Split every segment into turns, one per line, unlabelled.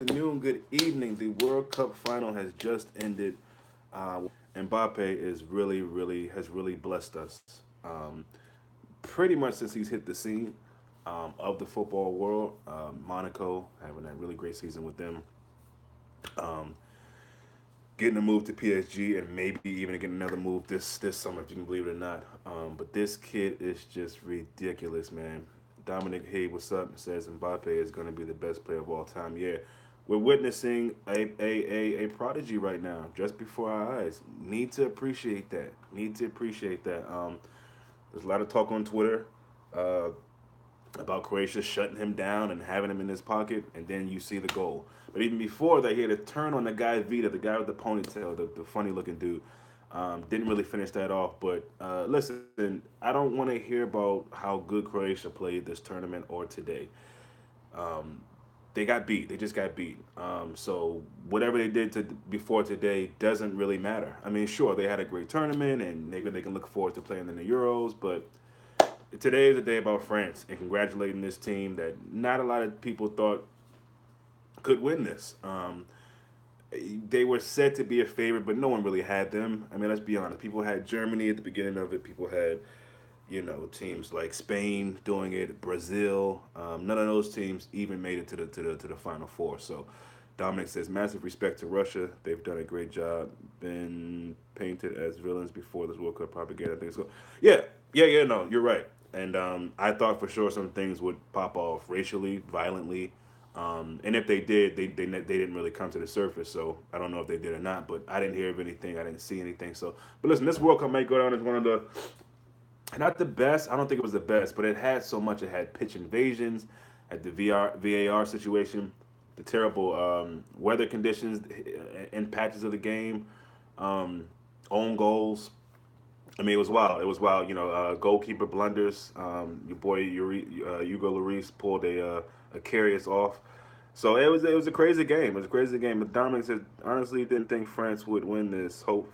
afternoon, good evening. The World Cup final has just ended. Mbappe is has really blessed us. Pretty much since he's hit the scene of the football world. Monaco having that really great season with them. Um, Getting a move to PSG and maybe even getting another move this summer, if you can believe it or not. But this kid is just ridiculous, man. Dominic, hey, what's up? Says Mbappe is going to be the best player of all time. Yeah, we're witnessing a prodigy right now, just before our eyes. Need to appreciate that. Need to appreciate that. There's a lot of talk on Twitter uh, about Croatia shutting him down and having him in his pocket, and then you see the goal. But even before that, he had a turn on the guy Vita, the guy with the ponytail, the funny looking dude. Didn't really finish that off. But listen, I don't want to hear about how good Croatia played this tournament or today. Um, they got beat. They just got beat. So whatever they did before today doesn't really matter. I mean, sure, they had a great tournament, and they can look forward to playing in the Euros, but today is a day about France and congratulating this team that not a lot of people thought could win this. They were said to be a favorite, but no one really had them. I mean, let's be honest. People had Germany at the beginning of it. People had, teams like Spain doing it, Brazil. None of those teams even made it to the final four. So, Dominic says massive respect to Russia. They've done a great job. Been painted as villains before this World Cup propaganda. I think so. Yeah. No, you're right. And I thought for sure some things would pop off racially, violently. And if they did, they didn't really come to the surface. So I don't know if they did or not. But I didn't hear of anything. I didn't see anything. So, but listen, this World Cup might go down as one of the not the best. I don't think it was the best, but it had so much. It had pitch invasions, at the VAR situation, the terrible weather conditions in patches of the game, um, own goals. I mean, it was wild. It was wild. Goalkeeper blunders. Your boy Hugo Lloris pulled a Carius off. So it was a crazy game. It was a crazy game. But Dominic said honestly didn't think France would win this. Hope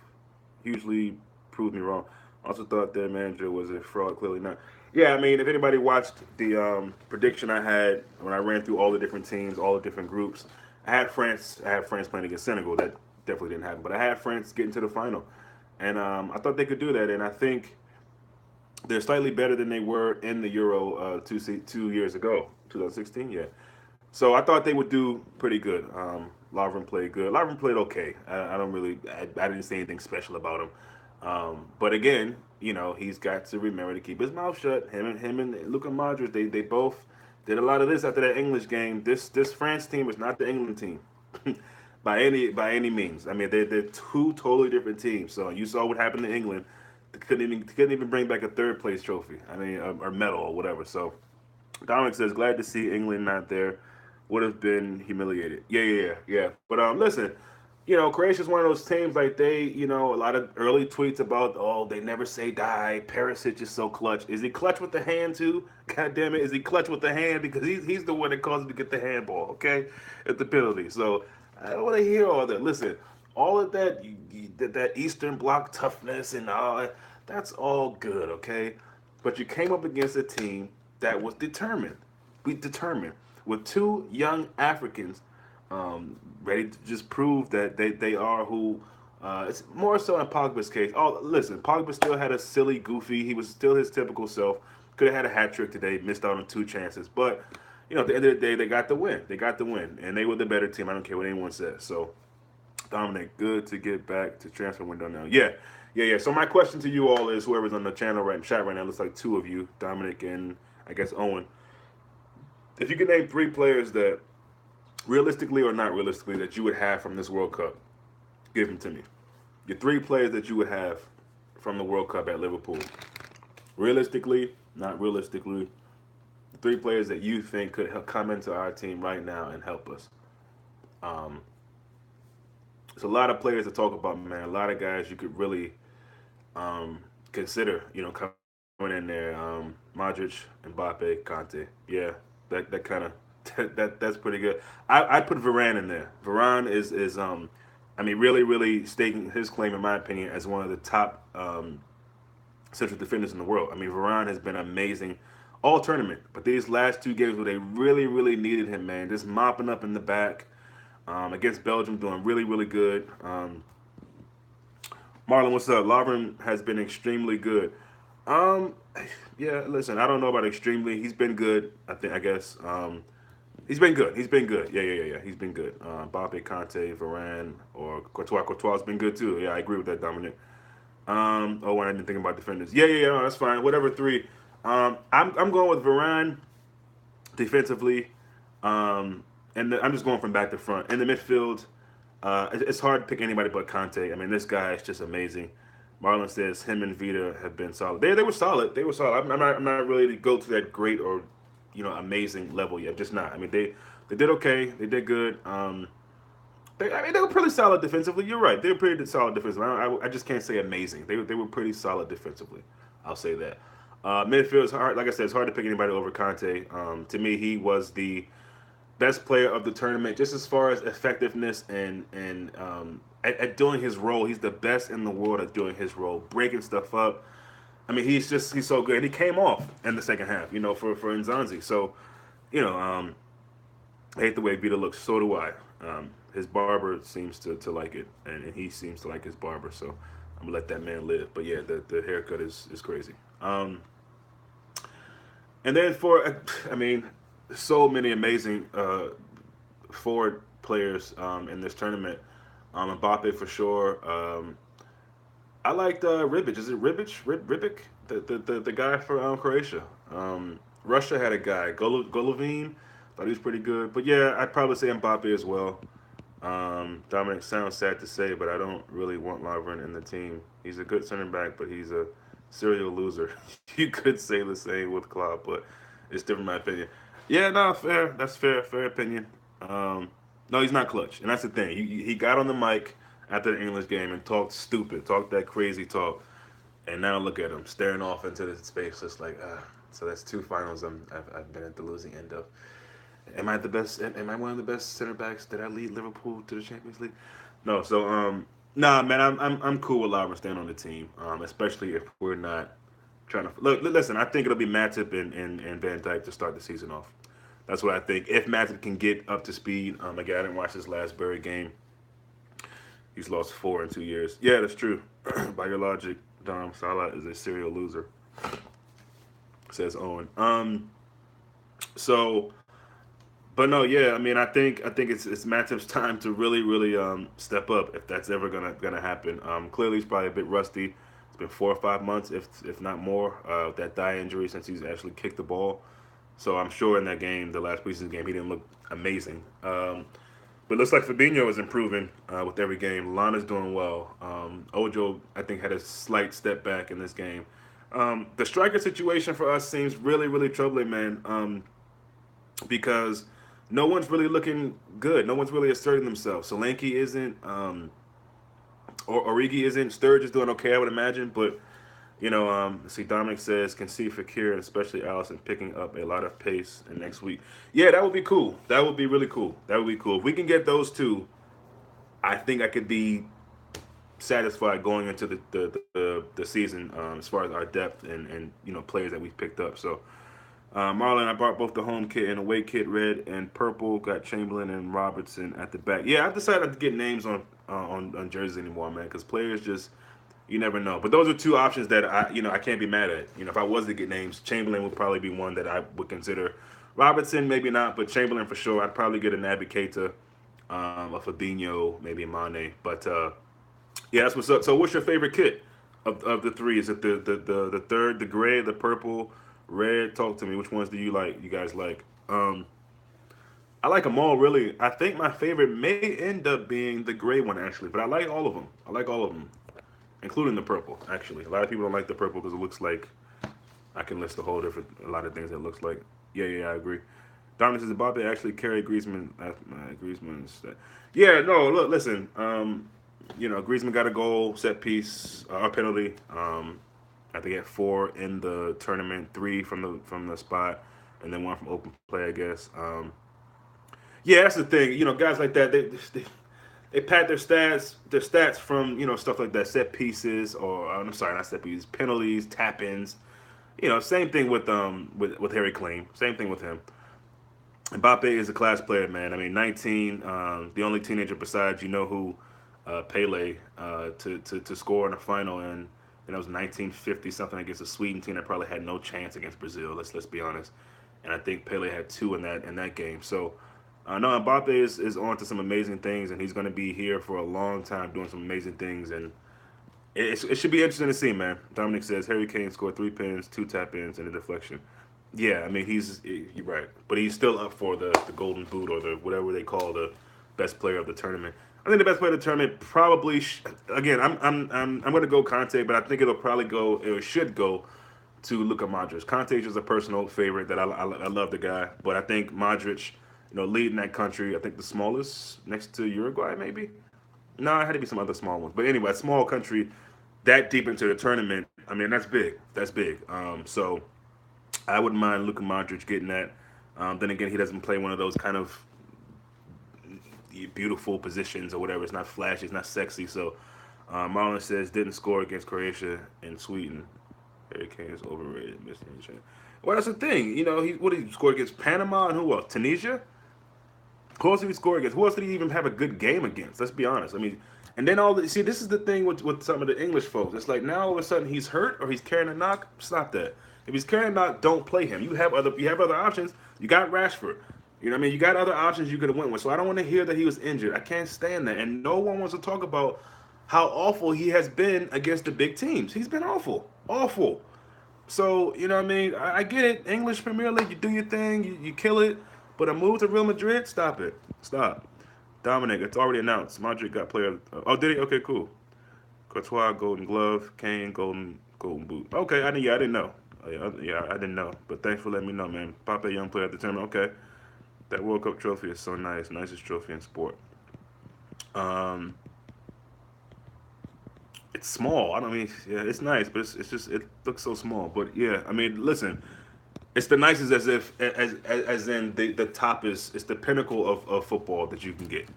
hugely proved me wrong. Also thought their manager was a fraud. Clearly not. Yeah, I mean, if anybody watched the prediction I had when I ran through all the different teams, all the different groups, I had France. I had France playing against Senegal. That definitely didn't happen. But I had France getting to the final, and I thought they could do that. And I think they're slightly better than they were in the Euro 2 years ago, 2016. Yeah, so I thought they would do pretty good. Lovren played good. Lovren played okay. I don't really, I didn't say anything special about him. But again, he's got to remember to keep his mouth shut. Him and Luka Modric, they both did a lot of this after that English game. This France team is not the England team. by any means. I mean, they're two totally different teams. So you saw what happened to England. They couldn't even bring back a third place trophy. I mean, or medal or whatever. So Dominic says, glad to see England not there. Would have been humiliated. Yeah. But listen, Croatia's one of those teams like a lot of early tweets about, oh, they never say die. Perisic is so clutch. Is he clutch with the hand too? God damn it, is he clutch with the hand? Because he's the one that caused him to get the handball, okay, at the penalty. So I don't want to hear all that. Listen, all of that that Eastern Bloc toughness and all that, that's all good, okay. But you came up against a team that was determined. We determined with two young Africans ready to just prove that they are who. It's more so in Pogba's case. Oh, listen, Pogba still had a silly, goofy. He was still his typical self. Could have had a hat trick today. Missed out on two chances, but at the end of the day, they got the win. They got the win, and they were the better team. I don't care what anyone says. So Dominic, good to get back to transfer window now. Yeah. So my question to you all is, whoever's on the channel right chat right now, looks like two of you, Dominic and I guess Owen. If you could name three players that, realistically or not realistically, that you would have from this World Cup, give them to me. Your three players that you would have from the World Cup at Liverpool. Realistically, not realistically, the three players that you think could come into our team right now and help us. Um, there's a lot of players to talk about, man. A lot of guys you could really consider, coming in there. Modric, Mbappe, Conte. Yeah, that kind of that's pretty good. I put Varane in there. Varane is I mean, really staking his claim, in my opinion, as one of the top central defenders in the world. I mean, Varane has been amazing all tournament, but these last two games where they really needed him, man, just mopping up in the back. against Belgium, doing really, really good. Marlon, what's up? Lovren has been extremely good. Um, yeah, listen, I don't know about extremely. He's been good. I think. I guess. He's been good. He's been good. Yeah. He's been good. Mbappe, Conte, Varane, or Courtois. Courtois has been good too. Yeah, I agree with that, Dominic. Oh, I didn't think about defenders. Yeah. No, that's fine. Whatever three. I'm going with Varane defensively. And I'm just going from back to front. In the midfield, it's hard to pick anybody but Conte. I mean, this guy is just amazing. Marlon says him and Vita have been solid. They were solid. They were solid. I'm not really to go to that great or amazing level yet. Just not. I mean, they did okay. They did good. I mean, they were pretty solid defensively. You're right. They were pretty solid defensively. I just can't say amazing. They were pretty solid defensively. I'll say that. Midfield is hard. Like I said, it's hard to pick anybody over Conte. To me, he was the best player of the tournament, just as far as effectiveness and at doing his role. He's the best in the world at doing his role, breaking stuff up. I mean, he's so good. And he came off in the second half, for Nzanzi. So, you know, I hate the way Vita looks. So do I. His barber seems to like it, and he seems to like his barber. So I'm gonna let that man live. But yeah, the haircut is crazy. And then I mean, so many amazing forward players in this tournament. Mbappe for sure. I liked Ribic. Is it Ribic? Ribic? The guy for Croatia. Russia had a guy, Golovin. Thought he was pretty good. But yeah, I'd probably say Mbappe as well. Dominic, sounds sad to say, but I don't really want Lovren in the team. He's a good center back, but he's a serial loser. You could say the same with Klopp, but it's different in my opinion. Yeah, no, fair. That's fair. Fair opinion. No, he's not clutch, and that's the thing. He got on the mic after the English game and talked stupid, talked that crazy talk, and now look at him staring off into the space, just like, so that's two finals I've been at the losing end of. Am I the best? Am I one of the best center backs? Did I lead Liverpool to the Champions League? No. So nah, man, I'm cool with Lovren staying on the team, especially if we're not trying to look. Listen, I think it'll be Matip and Van Dijk to start the season off. That's what I think. If Matip can get up to speed, again, I didn't watch his last Bury game. He's lost 4 in 2 years. Yeah, that's true. By your logic, Dom Salah is a serial loser, says Owen. So, but no, yeah. I mean, I think it's Matip's time to really step up if that's ever gonna happen. Clearly, he's probably a bit rusty. It's been 4 or 5 months, if not more, that thigh injury since he's actually kicked the ball. So I'm sure in that game, the last preseason game, he didn't look amazing. But it looks like Fabinho is improving with every game. Lana's doing well. Ojo, I think, had a slight step back in this game. The striker situation for us seems really troubling, man, because no one's really looking good. No one's really asserting themselves. Solanke isn't, or Origi isn't. Sturridge is doing okay, I would imagine, but see, Dominic says can see Fakir and especially Allison picking up a lot of pace in next week. Yeah, that would be cool. That would be really cool. That would be cool. If we can get those two, I think I could be satisfied going into the season as far as our depth and players that we've picked up. So, Marlon, I brought both the home kit and away kit, red and purple. Got Chamberlain and Robertson at the back. Yeah, I've decided not to get names on jerseys anymore, man, because players just you never know. But those are two options that I can't be mad at. If I was to get names, Chamberlain would probably be one that I would consider. Robertson maybe not, but Chamberlain for sure. I'd probably get a Naby Keita, a Fabinho, maybe a Mane. But yeah, that's what's up. So what's your favorite kit of the three? Is it the third, the gray, the purple, red? Talk to me. Which ones do you like? You guys like? I like them all really. I think my favorite may end up being the gray one actually, but I like all of them. I like all of them, including the purple. Actually, a lot of people don't like the purple because it looks like I can list a lot of things it looks like. Yeah, I agree. Dominic says Mbappe actually carried Griezmann. Griezmann's. Yeah, no, look, listen. Griezmann got a goal, set piece, a penalty. I think he had 4 in the tournament, 3 from the spot, and then 1 from open play, I guess. Yeah, that's the thing. Guys like that, they pad their stats from stuff like that, set pieces, or I'm sorry, not set pieces, penalties, tap ins. Same thing with Harry Kane. Same thing with him. Mbappe is a class player, man. I mean, 19, the only teenager besides who, Pele, to score in the final, and it was 1950 something against a Sweden team that probably had no chance against Brazil. Let's be honest. And I think Pele had two in that game. So, no, Mbappe is on to some amazing things, and he's going to be here for a long time doing some amazing things. And it should be interesting to see, man. Dominic says Harry Kane scored 3 pins, 2 tap ins, and a deflection. Yeah, I mean you're right, but he's still up for the Golden Boot or the whatever they call the best player of the tournament. I think the best player of the tournament probably again I'm going to go Conte, but I think it should go to Luka Modric. Conte is just a personal favorite that I love the guy, but I think Modric, leading that country, I think the smallest next to Uruguay maybe. No, it had to be some other small ones, but anyway, a small country that deep into the tournament. I mean that's big. That's big. So I wouldn't mind Luka Modric getting that. Then again, he doesn't play one of those kind of beautiful positions or whatever. It's not flashy. It's not sexy. So Marlon says didn't score against Croatia and Sweden. Harry Kane is overrated. Well, that's the thing. What did he score against Panama and who else? Tunisia. Who else did he score against? Who else did he even have a good game against? Let's be honest. I mean, and then see, this is the thing with some of the English folks. It's like now all of a sudden he's hurt or he's carrying a knock. Stop that. If he's carrying a knock, don't play him. You have other options. You got Rashford. You know what I mean? You got other options you could have went with. So I don't want to hear that he was injured. I can't stand that. And no one wants to talk about how awful he has been against the big teams. He's been awful. Awful. So, you know what I mean? I get it. English Premier League, you do your thing, you kill it. But a move to Real Madrid, stop it. Stop. Dominic, it's already announced. Modric got player. Oh, did he? Okay, cool. Courtois, Golden Glove. Kane, Golden Boot. Okay, I didn't know. Yeah, I didn't know. But thanks for letting me know, man. Pape, young player at the tournament. Okay. That World Cup trophy is so nice. Nicest trophy in sport. Um, it's small. I don't mean, yeah, it's nice, but it's just it looks so small. But yeah, I mean, listen, it's the nicest as in the top is it's the pinnacle of football that you can get.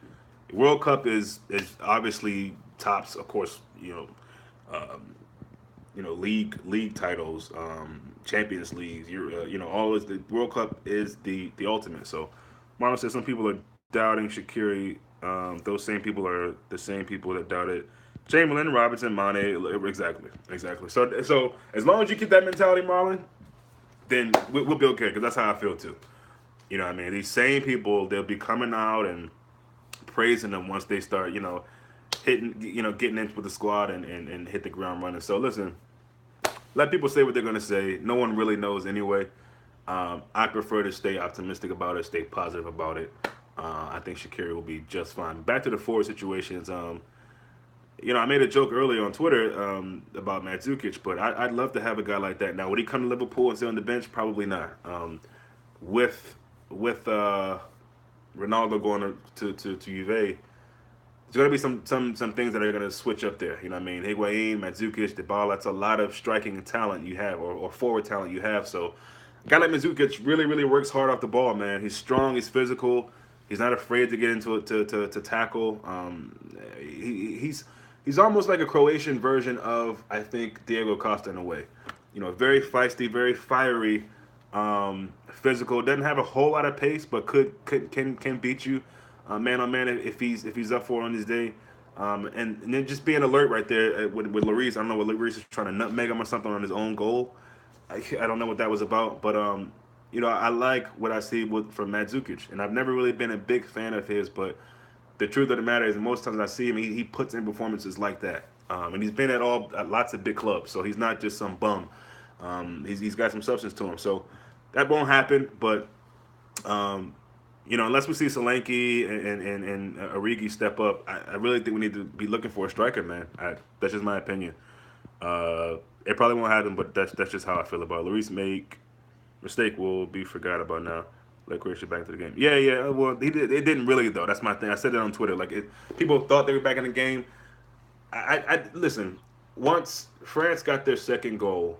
World Cup is obviously tops, of course. League titles, Champions Leagues. All is the World Cup is the ultimate. So, Marlon says some people are doubting Shaqiri. Those same people are the same people that doubted Chamberlain, Robinson, Mane. Exactly, exactly. So as long as you keep that mentality, Marlon, then we'll be okay. Because that's how I feel too. You know what I mean? These same people, they'll be coming out and praising them once they start, hitting, getting into the squad and hit the ground running. So listen, let people say what they're gonna say. No one really knows anyway. I prefer to stay optimistic about it, stay positive about it. I think Shakiri will be just fine. Back to the forward situations. I made a joke earlier on Twitter about Mandzukic, but I'd love to have a guy like that. Now, would he come to Liverpool and sit on the bench? Probably not. With Ronaldo going to Juve, there's going to be some things that are going to switch up there. You know what I mean? Higuain, Mandzukic, Dybala, that's a lot of striking talent you have or forward talent you have. So a guy like Mandzukic really, really works hard off the ball, man. He's strong, he's physical, he's not afraid to get into it to tackle. He's almost like a Croatian version of, I think, Diego Costa in a way. Very feisty, very fiery, physical. Doesn't have a whole lot of pace, but can beat you man on man if he's up for it on his day. And then just being alert right there with Lloris. I don't know what Lloris is trying to nutmeg him or something on his own goal. I don't know what that was about, but I like what I see from Mandzukic, and I've never really been a big fan of his, but the truth of the matter is, most times I see him, he puts in performances like that, and he's been at lots of big clubs, so he's not just some bum. He's got some substance to him, so that won't happen. But unless we see Solanke and Origi step up, I really think we need to be looking for a striker, man. That's just my opinion. It probably won't happen, but that's just how I feel about it. Lloris make mistake will be forgot about now. Let Croatia back to the game. Yeah, yeah. Well, he did. It didn't really though. That's my thing. I said it on Twitter. People thought they were back in the game. I listen. Once France got their second goal,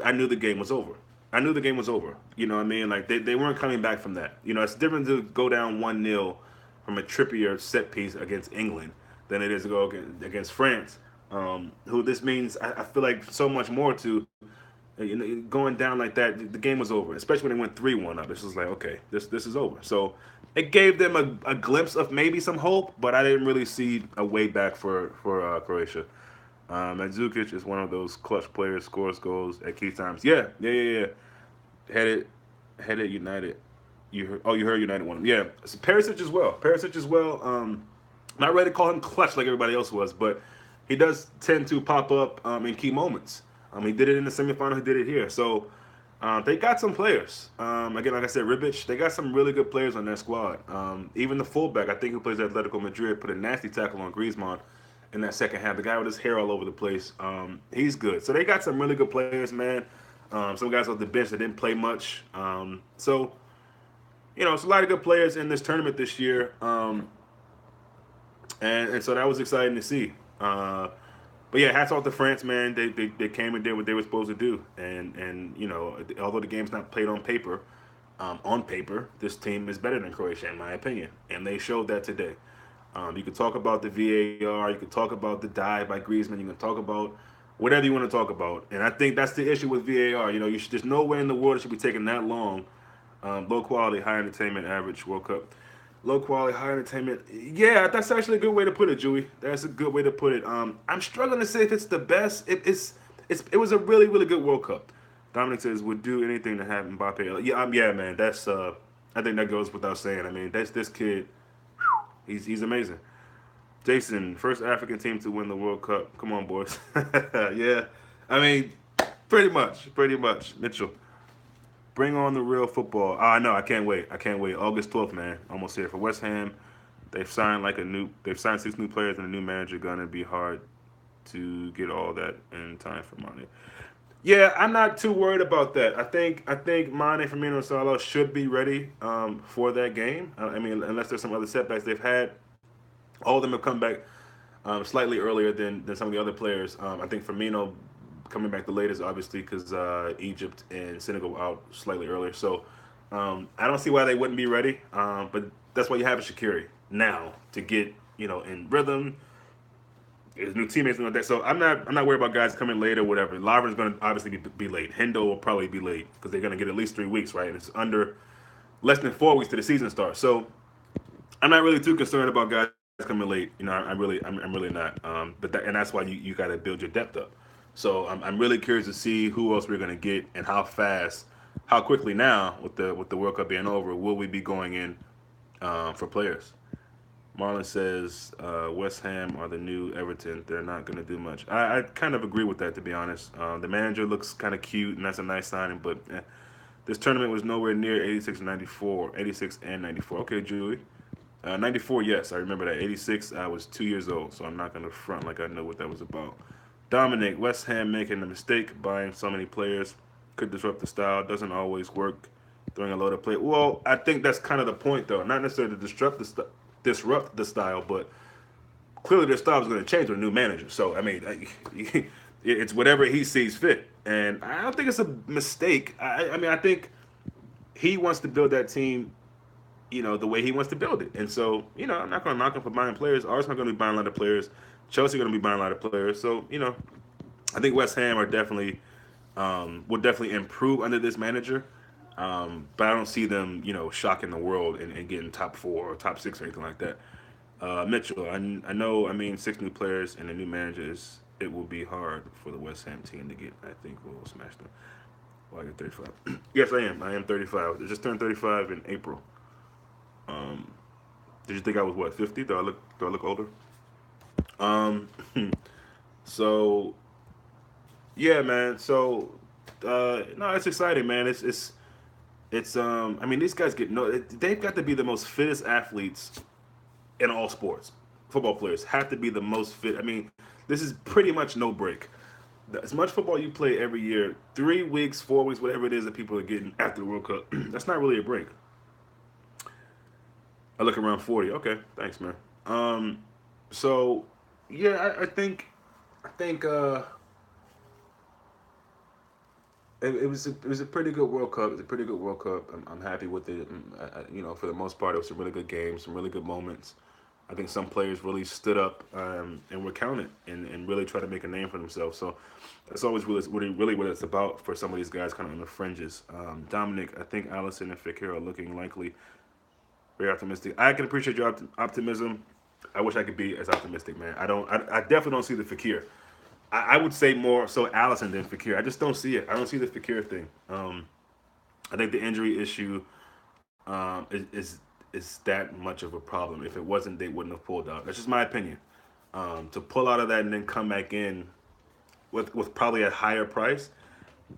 I knew the game was over. I knew the game was over. You know what I mean? Like they weren't coming back from that. It's different to go down 1-0 from a Trippier set piece against England than it is to go against France. Who this means I feel like so much more to Going down like that, the game was over. Especially when they went 3-1 up, it's just like, okay, this is over. So it gave them a glimpse of maybe some hope, but I didn't really see a way back for Croatia. Mandzukic is one of those clutch players, scores goals at key times. Yeah, yeah, yeah, yeah. Headed, headed United. You heard United won. Yeah, so Perisic as well. Perisic as well. Not ready to call him clutch like everybody else was, but he does tend to pop up in key moments. He did it in the semifinal. He did it here. So they got some players. Again, like I said, Ribic. They got some really good players on their squad. Even the fullback, I think, who plays at Atletico Madrid, put a nasty tackle on Griezmann in that second half. The guy with his hair all over the place. He's good. So they got some really good players, man. Some guys off the bench that didn't play much. So it's a lot of good players in this tournament this year. And so that was exciting to see. But yeah, hats off to France, man. They came and did what they were supposed to do. And although the game's not played on paper, this team is better than Croatia in my opinion, and they showed that today. You could talk about the VAR, you could talk about the dive by Griezmann, you can talk about whatever you want to talk about, and I think that's the issue with VAR. There's no way in the world it should be taking that long. Low quality, high entertainment, average World Cup. Low quality, high entertainment. Yeah, that's actually a good way to put it, Jewy. That's a good way to put it. I'm struggling to say if it's the best. It was a really really good World Cup. Dominic says would do anything to have Mbappe. Yeah, yeah, man. That's I think that goes without saying. I mean, that's this kid. He's amazing. Jason, first African team to win the World Cup. Come on, boys. Yeah, I mean, pretty much. Mitchell, bring on the real football. I know. I can't wait. I can't wait. August 12th, man. Almost here for West Ham. They've signed 6 new players and a new manager. Gonna be hard to get all that in time for Mane. Yeah, I'm not too worried about that. I think Mane, Firmino, and Salah should be ready for that game. I mean, unless there's some other setbacks they've had. All of them have come back slightly earlier than some of the other players. I think Firmino coming back the latest, obviously, because Egypt and Senegal were out slightly earlier. So I don't see why they wouldn't be ready. But that's why you have a Shaqiri now to get in rhythm. His new teammates and all that. So I'm not worried about guys coming late or whatever. Lovren's going to obviously be late. Hendo will probably be late because they're going to get at least 3 weeks, right? And it's under less than 4 weeks to the season starts. So I'm not really too concerned about guys coming late. I'm really not. And that's why you got to build your depth up. So I'm really curious to see who else we're going to get and how fast, how quickly now with the World Cup being over, will we be going in for players. Marlon says West Ham are the new Everton. They're not going to do much. I kind of agree with that, to be honest. The manager looks kind of cute, and that's a nice signing, but this tournament was nowhere near 86 and 94. 86 and 94. Okay, Julie. 94, yes, I remember that. 86, I was 2 years old, so I'm not going to front like I know what that was about. Dominic, West Ham making a mistake buying so many players could disrupt the style. Doesn't always work. Throwing a load of play. Well, I think that's kind of the point, though. Not necessarily to disrupt the style, but clearly their style is going to change with a new manager. So I mean, it's whatever he sees fit, and I don't think it's a mistake. I mean, I think he wants to build that team, the way he wants to build it. And so, I'm not going to knock him for buying players. Arsenal going to be buying a lot of players. Chelsea going to be buying a lot of players. So, I think West Ham are definitely will definitely improve under this manager. But I don't see them, shocking the world and getting top 4 or top 6 or anything like that. Mitchell, I know. I mean, 6 new players and a new managers. It will be hard for the West Ham team to get. I think we'll smash them. Well, I get 35. Yes, I am. I am 35. I just turned 35 in April. Um, did you think I was what 50? Do I look older? Um, so yeah, man. So no, it's exciting, man. It's. I mean, these guys get no. They've got to be the most fittest athletes in all sports. Football players have to be the most fit. I mean, this is pretty much no break. As much football you play every year, 3 weeks, 4 weeks, whatever it is that people are getting after the World Cup, that's not really a break. I look around 40. Okay, thanks, man. Um, so yeah, I think it was a pretty good World Cup. It's a pretty good World Cup. I'm happy with it. For the most part, it was some really good games, some really good moments. I think some players really stood up and were counted and really tried to make a name for themselves. So that's always really what it's about for some of these guys kind of on the fringes. Dominic, I think Allison and Fekir are looking likely. Very optimistic. I can appreciate your optimism. I wish I could be as optimistic, man. I don't. I definitely don't see the Fakir. I would say more so Allison than Fakir. I just don't see it. I don't see the Fakir thing. I think the injury issue is that much of a problem. If it wasn't, they wouldn't have pulled out. That's just my opinion. To pull out of that and then come back in with probably a higher price,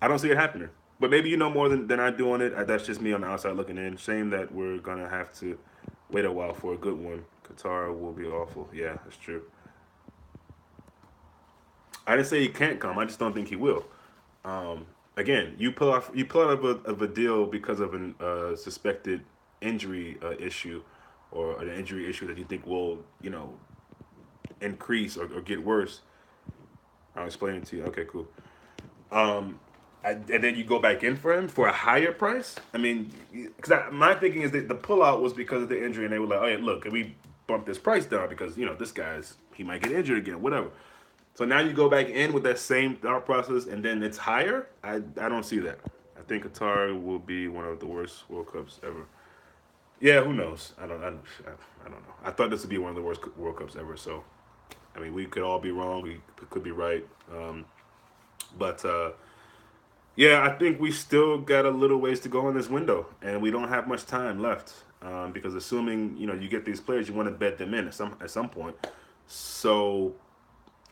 I don't see it happening. But maybe you know more than I do on it. That's just me on the outside looking in. Shame that we're gonna have to wait a while for a good one. Qatar will be awful. Yeah, that's true. I didn't say he can't come. I just don't think he will. Again, you pull out of a deal because of an suspected injury issue or an injury issue that you think will increase or get worse. I'll explain it to you. Okay, cool. And then you go back in for him for a higher price. I mean, because my thinking is that the pullout was because of the injury, and they were like, "Oh yeah, look, can we bump this price down because this guy's he might get injured again, whatever." So now you go back in with that same thought process, and then it's higher. I don't see that. I think Qatar will be one of the worst World Cups ever. Yeah, who knows? I don't know. I thought this would be one of the worst World Cups ever. So I mean, we could all be wrong. We could be right. But yeah, I think we still got a little ways to go in this window, and we don't have much time left. Because assuming you get these players, you want to bet them in at some point. So,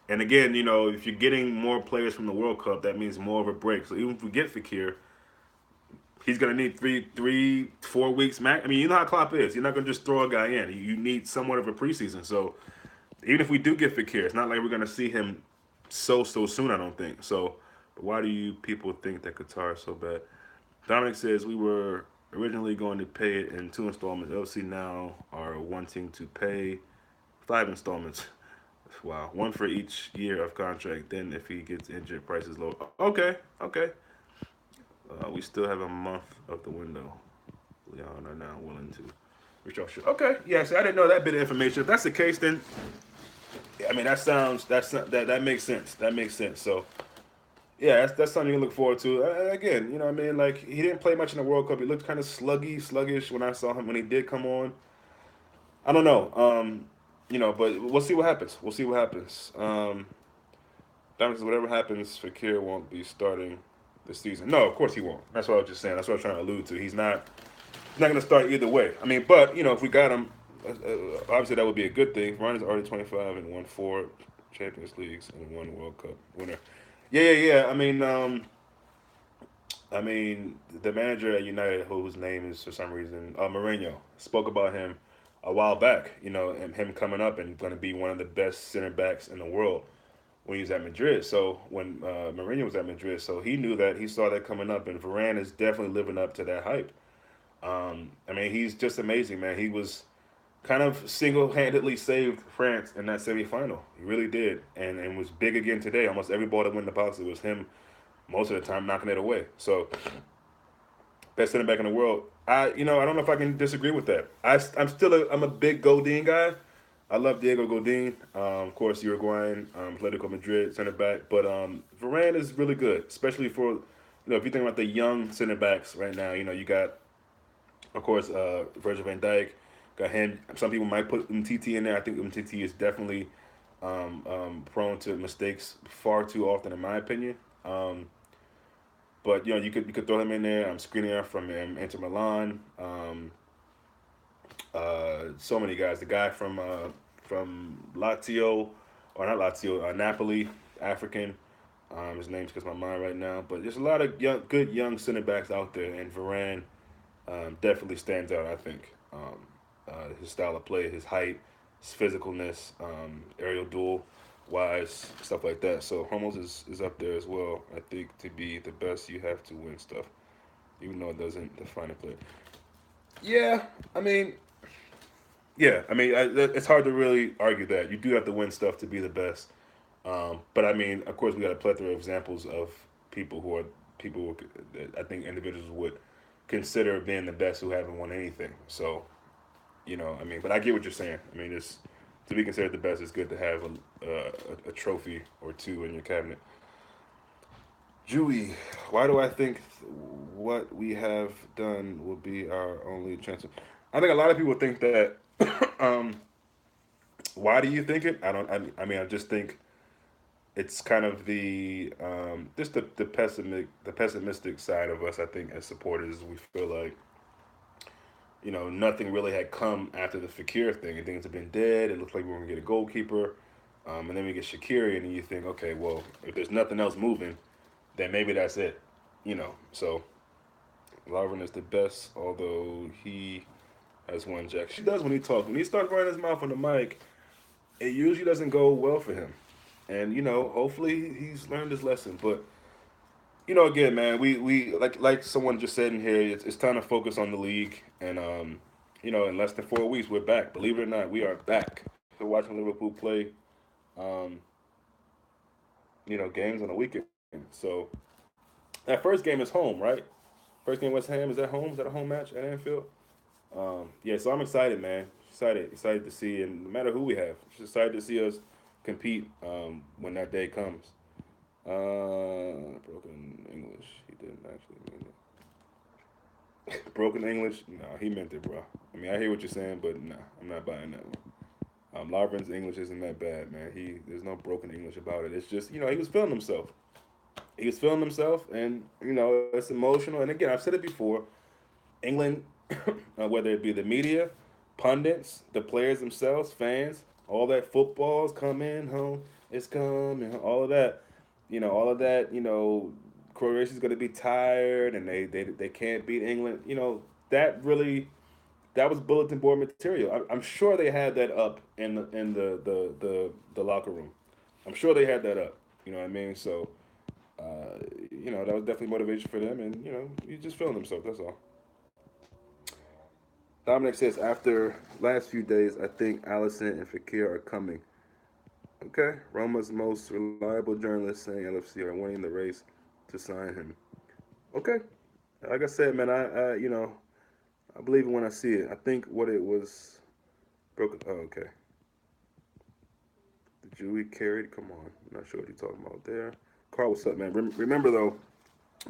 and again, if you're getting more players from the World Cup, that means more of a break. So even if we get Fakir, he's gonna need 4 weeks max. I mean, you know how Klopp is. You're not gonna just throw a guy in. You need somewhat of a preseason. So even if we do get Fakir, it's not like we're gonna see him so soon. I don't think so. But why do you people think that Qatar is so bad? Dominic says we were originally going to pay it in 2 installments. LC now are wanting to pay 5 installments. Wow, one for each year of contract. Then if he gets injured, price is low. Okay, okay. We still have a month of the window. Leon are now willing to restructure. Okay, yeah. So I didn't know that bit of information. If that's the case, then I mean that makes sense. That makes sense. So yeah, that's something you can look forward to. Again, what I mean, like he didn't play much in the World Cup. He looked kind of sluggish when I saw him when he did come on. I don't know, but we'll see what happens. We'll see what happens. That means whatever happens, Fakir won't be starting this season. No, of course he won't. That's what I was just saying. That's what I was trying to allude to. He's not going to start either way. I mean, but if we got him, obviously that would be a good thing. Ryan is already 25 and won 4 Champions Leagues and 1 World Cup winner. Yeah. I mean, the manager at United, whose name is for some reason Mourinho, spoke about him a while back. And him coming up and going to be one of the best center backs in the world when he was at Madrid. So when Mourinho was at Madrid, so he knew that he saw that coming up, and Varane is definitely living up to that hype. I mean, he's just amazing, man. He was kind of single-handedly saved France in that semifinal. He really did, and was big again today. Almost every ball that went in the box, it was him most of the time knocking it away. So best center back in the world. I don't know if I can disagree with that. I'm a big Godin guy. I love Diego Godin. Of course, Uruguayan, Atletico Madrid center back. But Varane is really good, especially for if you think about the young center backs right now. You got, of course, Virgil van Dijk. Got him. Some people might put MTT in there. I think MTT is definitely prone to mistakes far too often, in my opinion. But you could throw him in there. I'm screening out from Inter Milan. So many guys. The guy from Lazio, or not Lazio, Napoli, African. His name skips my mind right now. But there's a lot of good young center backs out there, and Varane definitely stands out. I think his style of play, his height, his physicalness, aerial duel wise, stuff like that. So Hummels is up there as well. I think to be the best, you have to win stuff, even though it doesn't define a player. Yeah, I mean, it's hard to really argue that you do have to win stuff to be the best. But I mean, of course, we got a plethora of examples of people that I think individuals would consider being the best who haven't won anything. So I mean, but I get what you're saying. I mean, it's to be considered the best. It's good to have a trophy or two in your cabinet. Jewy, why do I think what we have done will be our only chance? I think a lot of people think that. um, why do you think it? I don't. I mean, I just think it's kind of the just the pessimistic side of us. I think as supporters, we feel like nothing really had come after the Fakir thing, and things have been dead. It looks like we're gonna get a goalkeeper, and then we get Shaqiri, and then you think, okay, well, if there's nothing else moving, then maybe that's it. So Lovren is the best, although he has one jack. She does when he talks. When he starts running his mouth on the mic, it usually doesn't go well for him. And hopefully he's learned his lesson. But again, man, we like someone just said in here, it's time to focus on the league. And in less than 4 weeks, we're back. Believe it or not, we are back. We're watching Liverpool play, um, games on the weekend. So that first game is home, right? First game West Ham, is that home? Is that a home match at Anfield? Yeah, so I'm excited, man. Excited to see, and no matter who we have, just excited to see us compete when that day comes. Broken English. He didn't actually mean it. Broken English? No, he meant it, bro. I mean, I hear what you're saying, but nah, I'm not buying that one. Larvin's English isn't that bad, man. There's no broken English about it. It's just he was feeling himself. He was feeling himself, and it's emotional. And again, I've said it before. England, whether it be the media, pundits, the players themselves, fans, all that football's coming home, it's coming, all of that, all of that, Croatia's going to be tired and they can't beat England. That really that was bulletin board material. I'm sure they had that up in the locker room. I'm sure they had that up. You know what I mean? So, that was definitely motivation for them, and he's just feeling himself. That's all. Dominic says, after last few days, I think Allison and Fakir are coming. Okay. Roma's most reliable journalist saying LFC are winning the race to sign him. Okay. Like I said, man, I believe it when I see it. I think what it was broken. Oh, okay. The Jewy carried. Come on. I'm not sure what you're talking about there. Carl, what's up, man? Remember, though,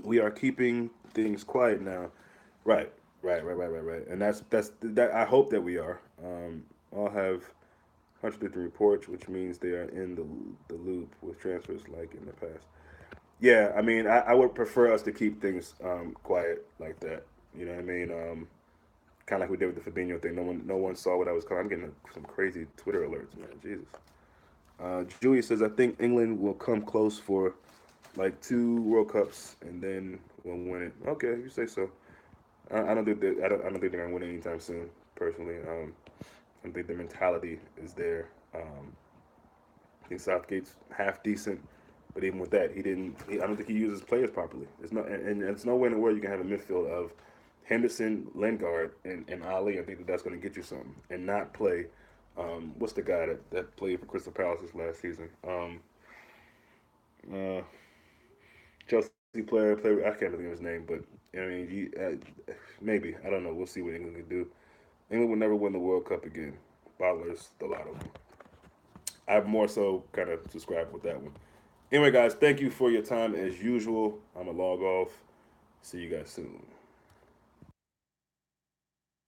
we are keeping things quiet now. Right. Right. And that. I hope that we are. I'll have contradicting reports, which means they are in the loop with transfers like in the past. Yeah, I mean, I would prefer us to keep things quiet like that. You know what I mean? Kind of like we did with the Fabinho thing. No one saw what I was calling. I'm getting some crazy Twitter alerts, man. Jesus. Julia says, I think England will come close for like 2 World Cups and then we'll win it. Okay, you say so. I don't think that I don't think they're gonna win anytime soon. Personally, I think the mentality is there. I think Southgate's half decent, but even with that, I don't think he uses players properly. And it's nowhere in the world you can have a midfield of Henderson, Lingard, and Ali. I think that's going to get you something, and not play. What's the guy that played for Crystal Palace this last season? Uh, Chelsea player. I can't think of his name, but I mean, maybe I don't know. We'll see what England can do. England will never win the World Cup again. Bottlers, a lot of them. I've more so kind of subscribed with that one. Anyway, guys, thank you for your time as usual. I'm going to log off. See you guys soon.